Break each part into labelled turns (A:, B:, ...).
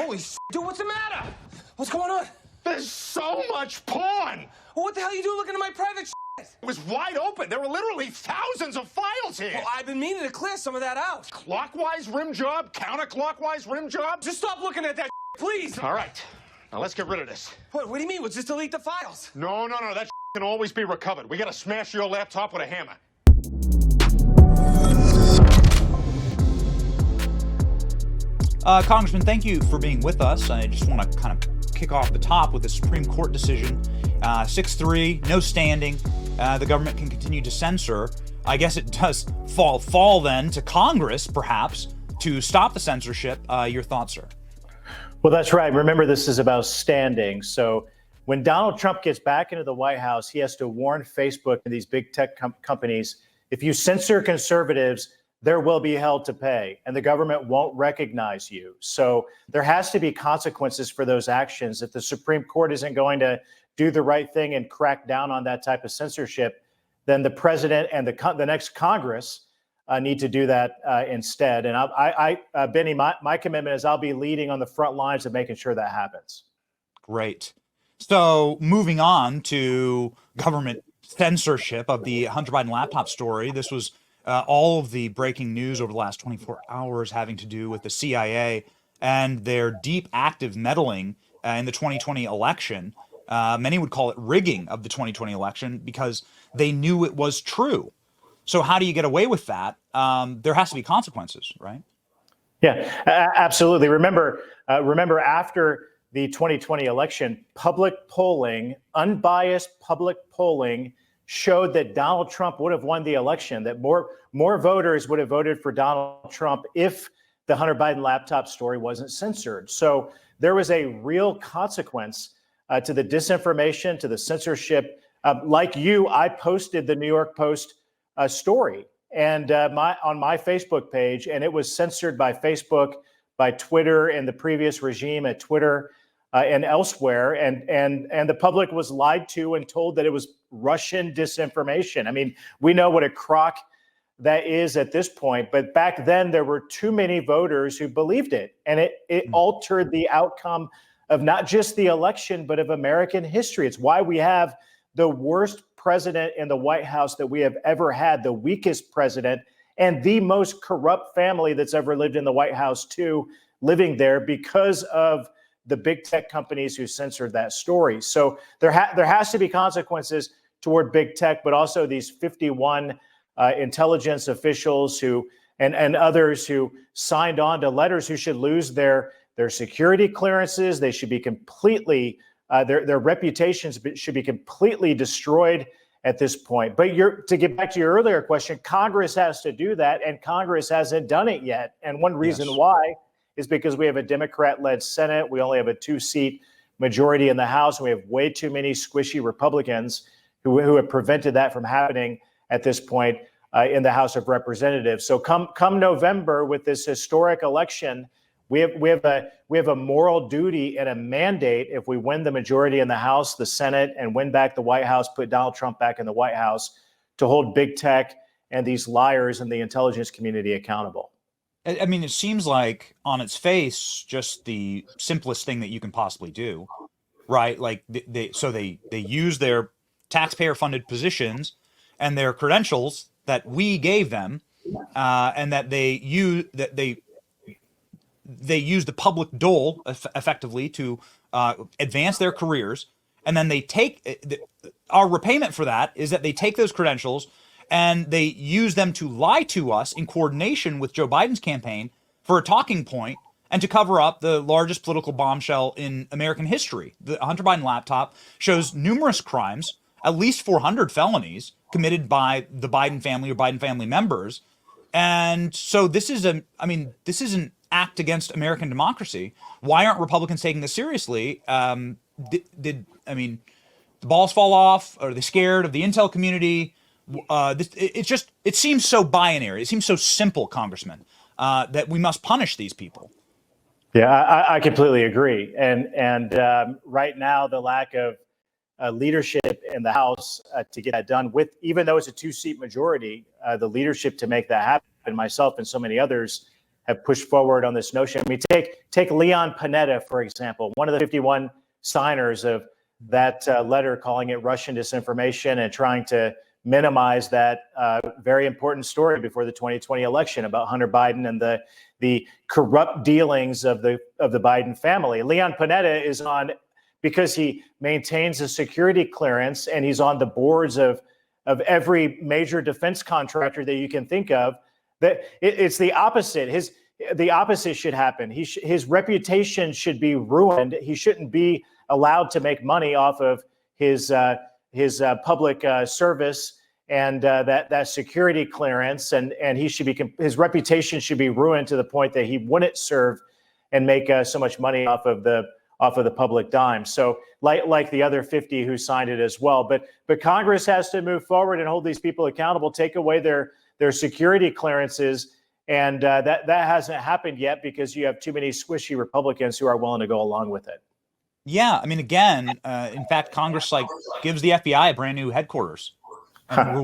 A: Holy dude, what's the matter? What's going on?
B: There's so much porn.
A: Well, what the hell are you doing looking at my private
B: It was wide open. There were literally thousands of files here.
A: Well, I've been meaning to clear some of that out.
B: Clockwise rim job, counterclockwise rim job.
A: Just stop looking at that, please.
B: All right. Now let's get rid of this.
A: What do you mean? We'll just delete the files.
B: No. That can always be recovered. We gotta smash your laptop with a hammer.
C: Congressman, thank you for being with us. I just want to kind of kick off the top with the Supreme Court decision. 6-3, no standing. The government can continue to censor. I guess it does fall then to Congress, perhaps, to stop the censorship. Your thoughts, sir?
D: Well, that's right. Remember, this is about standing. So when Donald Trump gets back into the White House, he has to warn Facebook and these big tech companies, if you censor conservatives, there will be hell to pay, and the government won't recognize you. So there has to be consequences for those actions. If the Supreme Court isn't going to do the right thing and crack down on that type of censorship, then the president and the next Congress need to do that instead. And Benny, my commitment is I'll be leading on the front lines of making sure that happens.
C: Great. So moving on to government censorship of the Hunter Biden laptop story. This was all of the breaking news over the last 24 hours having to do with the CIA and their deep active meddling in the 2020 election. Many would call it rigging of the 2020 election because they knew it was true. So how do you get away with that? There has to be consequences, right?
D: Yeah, absolutely. Remember after the 2020 election, public polling, unbiased public polling showed that Donald Trump would have won the election, that more voters would have voted for Donald Trump if the Hunter Biden laptop story wasn't censored. So there was a real consequence to the disinformation, to the censorship. Like you, I posted the New York Post story and on my Facebook page, and it was censored by Facebook, by Twitter, and the previous regime at Twitter and elsewhere. And the public was lied to and told that it was Russian disinformation. I mean, we know what a crock that is at this point, but back then there were too many voters who believed it, and it altered the outcome of not just the election, but of American history. It's why we have the worst president in the White House that we have ever had, the weakest president, and the most corrupt family that's ever lived in the White House too, living there because of the big tech companies who censored that story. So there has to be consequences toward big tech, but also these 51 intelligence officials who and others who signed on to letters who should lose their security clearances. They should be completely their reputations should be completely destroyed at this point. But to get back to your earlier question, Congress has to do that, and Congress hasn't done it yet. And one reason why is because we have a Democrat-led Senate. We only have a 2-seat majority in the House. And we have way too many squishy Republicans who have prevented that from happening at this point in the House of Representatives. So come November, with this historic election, we have a moral duty and a mandate, if we win the majority in the House, the Senate, and win back the White House, put Donald Trump back in the White House, to hold big tech and these liars in the intelligence community accountable.
C: I mean, it seems like on its face, just the simplest thing that you can possibly do, right? Like they use their taxpayer-funded positions and their credentials that we gave them, and that they use the public dole effectively to advance their careers, and then they take our repayment for that is that they take those credentials and they use them to lie to us in coordination with Joe Biden's campaign for a talking point and to cover up the largest political bombshell in American history. The Hunter Biden laptop shows numerous crimes, at least 400 felonies committed by the Biden family or Biden family members. And so this is an act against American democracy. Why aren't Republicans taking this seriously? The balls fall off? Are they scared of the intel community? It seems so binary. It seems so simple, Congressman, that we must punish these people.
D: Yeah, I completely agree. And right now, the lack of leadership in the House to get that done, with even though it's a 2-seat majority, the leadership to make that happen, myself and so many others have pushed forward on this notion. I mean, take Leon Panetta, for example, one of the 51 signers of that letter calling it Russian disinformation and trying to minimize that very important story before the 2020 election about Hunter Biden and the corrupt dealings of the Biden family. Leon Panetta is on because he maintains a security clearance and he's on the boards of every major defense contractor that you can think of. That it's the opposite. The opposite should happen. His reputation should be ruined. He shouldn't be allowed to make money off of his public service and that security clearance, and his reputation should be ruined to the point that he wouldn't serve and make so much money off of the public dime. So like the other 50 who signed it as well. But Congress has to move forward and hold these people accountable, take away their security clearances. And that hasn't happened yet because you have too many squishy Republicans who are willing to go along with it.
C: Yeah, I mean, again, in fact, Congress gives the FBI a brand new headquarters and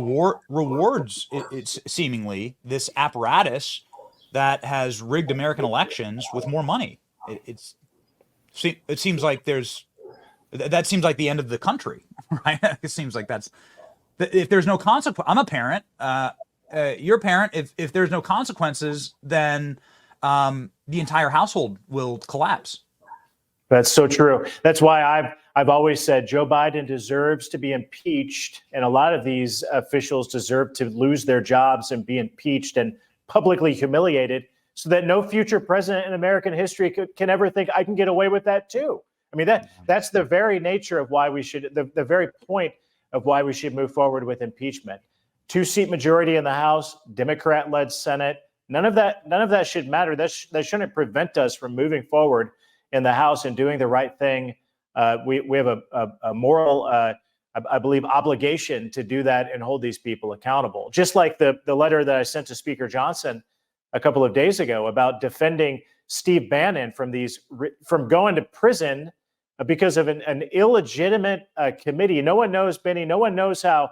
C: rewards it's seemingly this apparatus that has rigged American elections with more money. It seems like that seems like the end of the country, right? It seems like if there's no consequence. I'm a parent. You're a parent. If there's no consequences, then the entire household will collapse.
D: That's so true. That's why I've always said Joe Biden deserves to be impeached, and a lot of these officials deserve to lose their jobs and be impeached and publicly humiliated, so that no future president in American history can ever think I can get away with that too. I mean, that's the very nature of why we should, the very point of why we should move forward with impeachment. 2-seat majority in the House, Democrat-led Senate. None of that should matter. That shouldn't prevent us from moving forward in the House and doing the right thing. We have a moral, I believe, obligation to do that and hold these people accountable. Just like the letter that I sent to Speaker Johnson a couple of days ago about defending Steve Bannon from going to prison because of an illegitimate committee. No one knows, Benny. No one knows how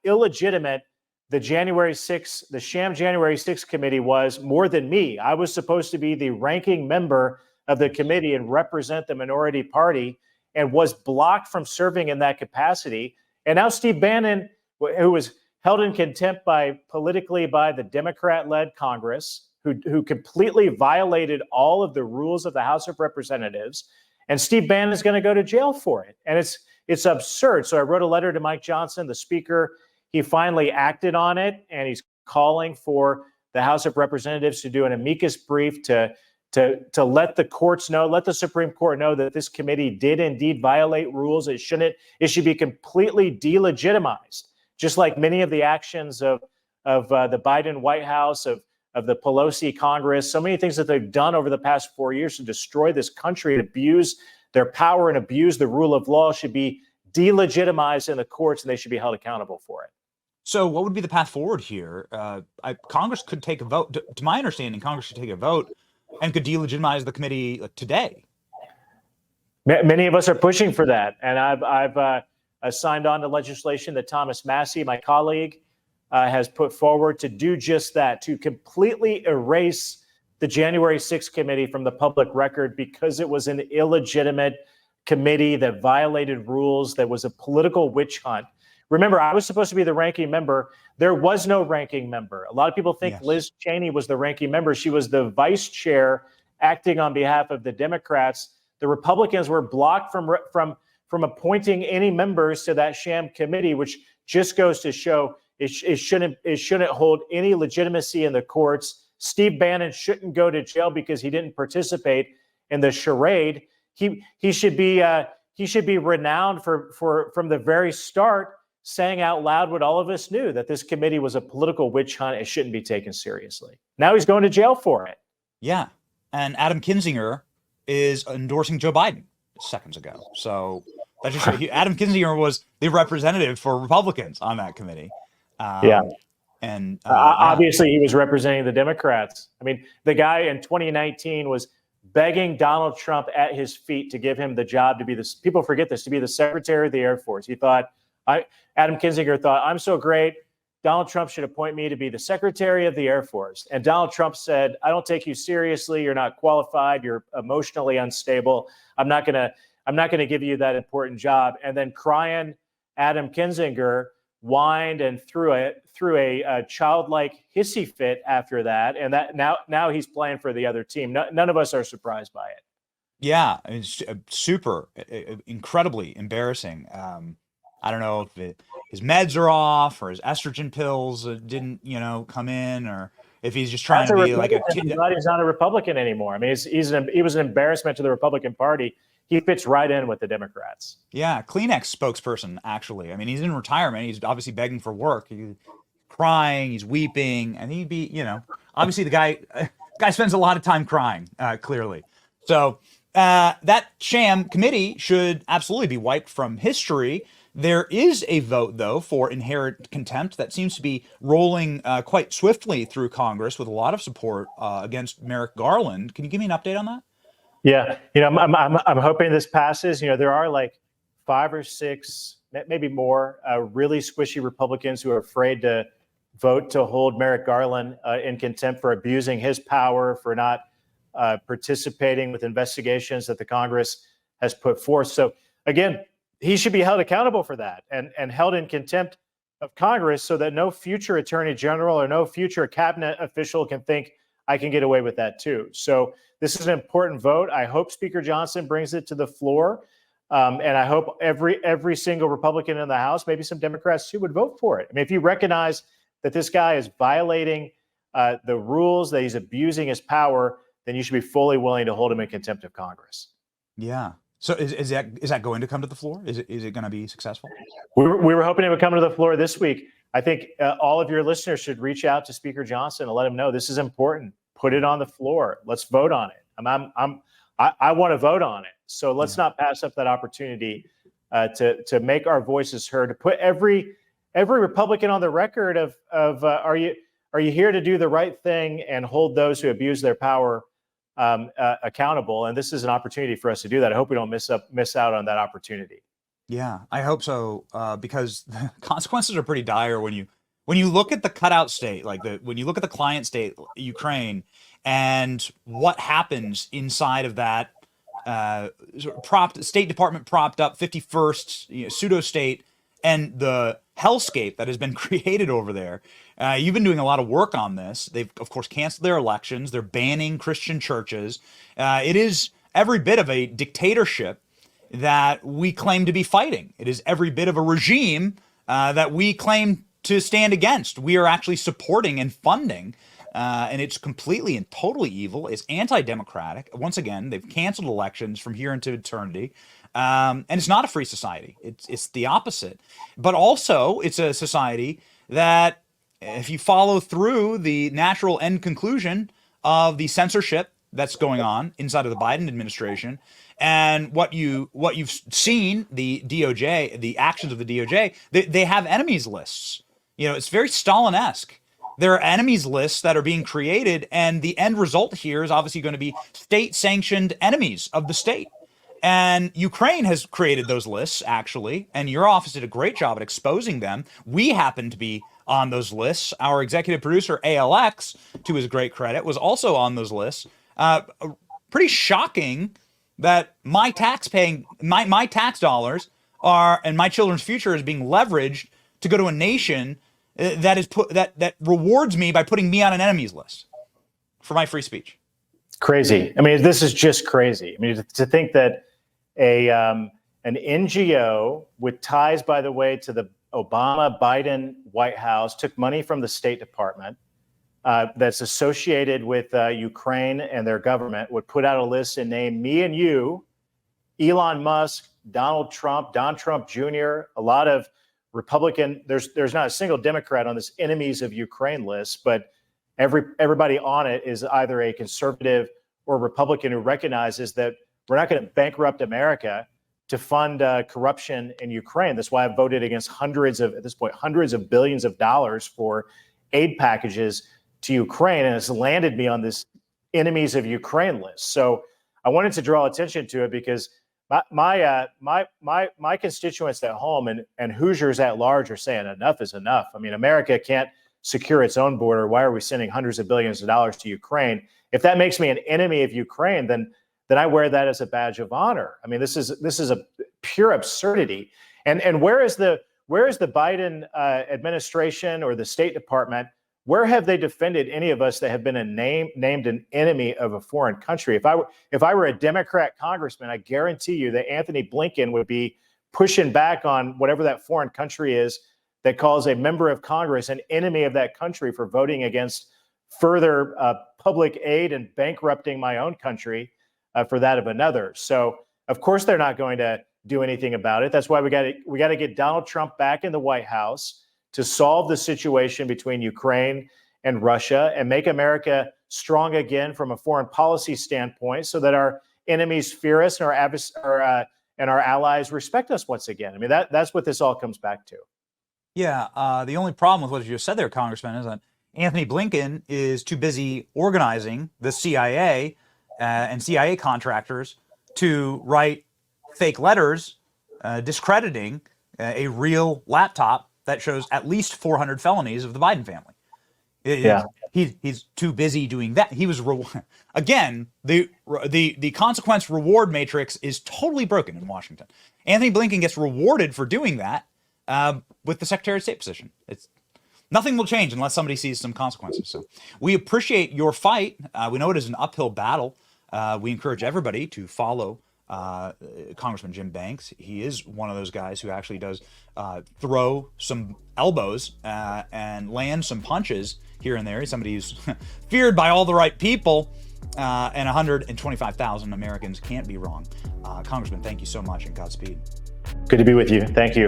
D: illegitimate the sham January 6th committee was more than me. I was supposed to be the ranking member of the committee and represent the minority party, and was blocked from serving in that capacity. And now Steve Bannon, who was held in contempt politically by the Democrat-led Congress, who completely violated all of the rules of the House of Representatives, and Steve Bannon is going to go to jail for it. And it's absurd. So I wrote a letter to Mike Johnson, the Speaker. He finally acted on it, and he's calling for the House of Representatives to do an amicus brief to let the courts know, let the Supreme Court know that this committee did indeed violate rules. It should be completely delegitimized, just like many of the actions of the Biden White House, of the Pelosi Congress, so many things that they've done over the past 4 years to destroy this country and abuse their power and abuse the rule of law should be delegitimized in the courts, and they should be held accountable for it.
C: So what would be the path forward here? Congress could take a vote. To my understanding, Congress should take a vote and could delegitimize the committee today.
D: Many of us are pushing for that. And I've signed on to legislation that Thomas Massey, my colleague, has put forward to do just that, to completely erase the January 6th committee from the public record because it was an illegitimate committee that violated rules, that was a political witch hunt. Remember, I was supposed to be the ranking member. There was no ranking member. A lot of people think Liz Cheney was the ranking member. She was the vice chair acting on behalf of the Democrats. The Republicans were blocked from appointing any members to that sham committee, which just goes to show it shouldn't hold any legitimacy in the courts. Steve Bannon shouldn't go to jail because he didn't participate in the charade. He should be renowned from the very start, saying out loud what all of us knew, that this committee was a political witch hunt. It shouldn't be taken seriously. Now he's going to jail for it.
C: Yeah. And Adam Kinzinger is endorsing Joe Biden seconds ago. So that just Adam Kinzinger was the representative for Republicans on that committee. And
D: obviously he was representing the Democrats. I mean, the guy in 2019 was begging Donald Trump at his feet to give him the job to be people forget this, to be the Secretary of the Air Force. Adam Kinzinger thought, I'm so great. Donald Trump should appoint me to be the Secretary of the Air Force. And Donald Trump said, I don't take you seriously. You're not qualified. You're emotionally unstable. I'm not going to give you that important job. And then crying Adam Kinzinger whined and threw a childlike hissy fit after that. And that now he's playing for the other team. None of us are surprised by it.
C: Yeah, it's super, incredibly embarrassing. I don't know if his meds are off or his estrogen pills didn't, come in, or if he's just trying to be like a kid.
D: He's not a Republican anymore. I mean, he was an embarrassment to the Republican Party. He fits right in with the Democrats.
C: Yeah, Kleenex spokesperson, actually. I mean, he's in retirement. He's obviously begging for work. He's crying, he's weeping, and he'd be, obviously the guy spends a lot of time crying, clearly. So that sham committee should absolutely be wiped from history. There is a vote, though, for inherent contempt that seems to be rolling quite swiftly through Congress with a lot of support against Merrick Garland. Can you give me an update on that?
D: Yeah, I'm hoping this passes. There are like 5 or 6, maybe more, really squishy Republicans who are afraid to vote to hold Merrick Garland in contempt for abusing his power, for not participating with investigations that the Congress has put forth. So again, he should be held accountable for that and held in contempt of Congress, so that no future attorney general or no future cabinet official can think I can get away with that too. So this is an important vote. I hope Speaker Johnson brings it to the floor. And I hope every single Republican in the House, maybe some Democrats too, would vote for it. I mean, if you recognize that this guy is violating the rules, that he's abusing his power, then you should be fully willing to hold him in contempt of Congress.
C: Yeah. So is that going to come to the floor? Is it going to be successful?
D: We were hoping it would come to the floor this week. I think all of your listeners should reach out to Speaker Johnson and let him know this is important. Put it on the floor. Let's vote on it. I want to vote on it. So let's not pass up that opportunity to make our voices heard. To put every Republican on the record of are you here to do the right thing and hold those who abuse their power accountable? And this is an opportunity for us to do that. I hope we don't miss out on that opportunity.
C: Yeah, I hope so, because the consequences are pretty dire when you look at the cutout state, when you look at the client state, Ukraine, and what happens inside of that State Department propped up 51st pseudo state, and the hellscape that has been created over there. You've been doing a lot of work on this. They've, of course, canceled their elections. They're banning Christian churches. It is every bit of a dictatorship that we claim to be fighting. It is every bit of a regime that we claim to stand against. We are actually supporting and funding, and it's completely and totally evil. It's anti-democratic. Once again, they've canceled elections from here into eternity, and it's not a free society. It's the opposite. But also, it's a society that, if you follow through the natural end conclusion of the censorship that's going on inside of the Biden administration, and what you've seen, the DOJ, the actions of the DOJ, they have enemies lists. It's very Stalin-esque. There are enemies lists that are being created, and the end result here is obviously going to be state-sanctioned enemies of the state. And Ukraine has created those lists, actually, and your office did a great job at exposing them. We happen to be on those lists. Our executive producer, ALX, to his great credit, was also on those lists. Pretty shocking that my tax dollars are, and my children's future is being leveraged to go to a nation that rewards me by putting me on an enemies list for my free speech.
D: Crazy. I mean, this is just crazy. I mean, to think that an NGO with ties, by the way, to the Obama-Biden White House took money from the State Department that's associated with Ukraine and their government, would put out a list and name me and you, Elon Musk, Donald Trump, Don Trump Jr., a lot of Republican. There's not a single Democrat on this enemies of Ukraine list, but everybody on it is either a conservative or Republican who recognizes that we're not going to bankrupt America to fund corruption in Ukraine. That's why I voted against hundreds of billions of dollars for aid packages to Ukraine, and it's landed me on this enemies of Ukraine list. So I wanted to draw attention to it because my constituents at home and Hoosiers at large are saying enough is enough. I mean, America can't secure its own border. Why are we sending hundreds of billions of dollars to Ukraine? If that makes me an enemy of Ukraine, then I wear that as a badge of honor. I mean, this is a pure absurdity. And where is the Biden administration or the State Department? Where have they defended any of us that have been named an enemy of a foreign country? If I were a Democrat congressman, I guarantee you that Anthony Blinken would be pushing back on whatever that foreign country is that calls a member of Congress an enemy of that country for voting against further public aid and bankrupting my own country for that of another. So of course they're not going to do anything about it. That's why we got to get Donald Trump back in the White House to solve the situation between Ukraine and Russia and make America strong again from a foreign policy standpoint, so that our enemies fear us and our allies respect us once again. I mean, that's what this all comes back to.
C: Yeah, the only problem with what you just said there, Congressman, is that Anthony Blinken is too busy organizing the CIA and CIA contractors to write fake letters discrediting a real laptop that shows at least 400 felonies of the Biden family. He's too busy doing that. He was again, the consequence reward matrix is totally broken in Washington. Anthony Blinken gets rewarded for doing that with the Secretary of State position. Nothing will change unless somebody sees some consequences. So we appreciate your fight. We know it is an uphill battle. We encourage everybody to follow Congressman Jim Banks. He is one of those guys who actually does throw some elbows and land some punches here and there. He's somebody who's feared by all the right people, and 125,000 Americans can't be wrong. Congressman, thank you so much, and Godspeed.
D: Good to be with you. Thank you.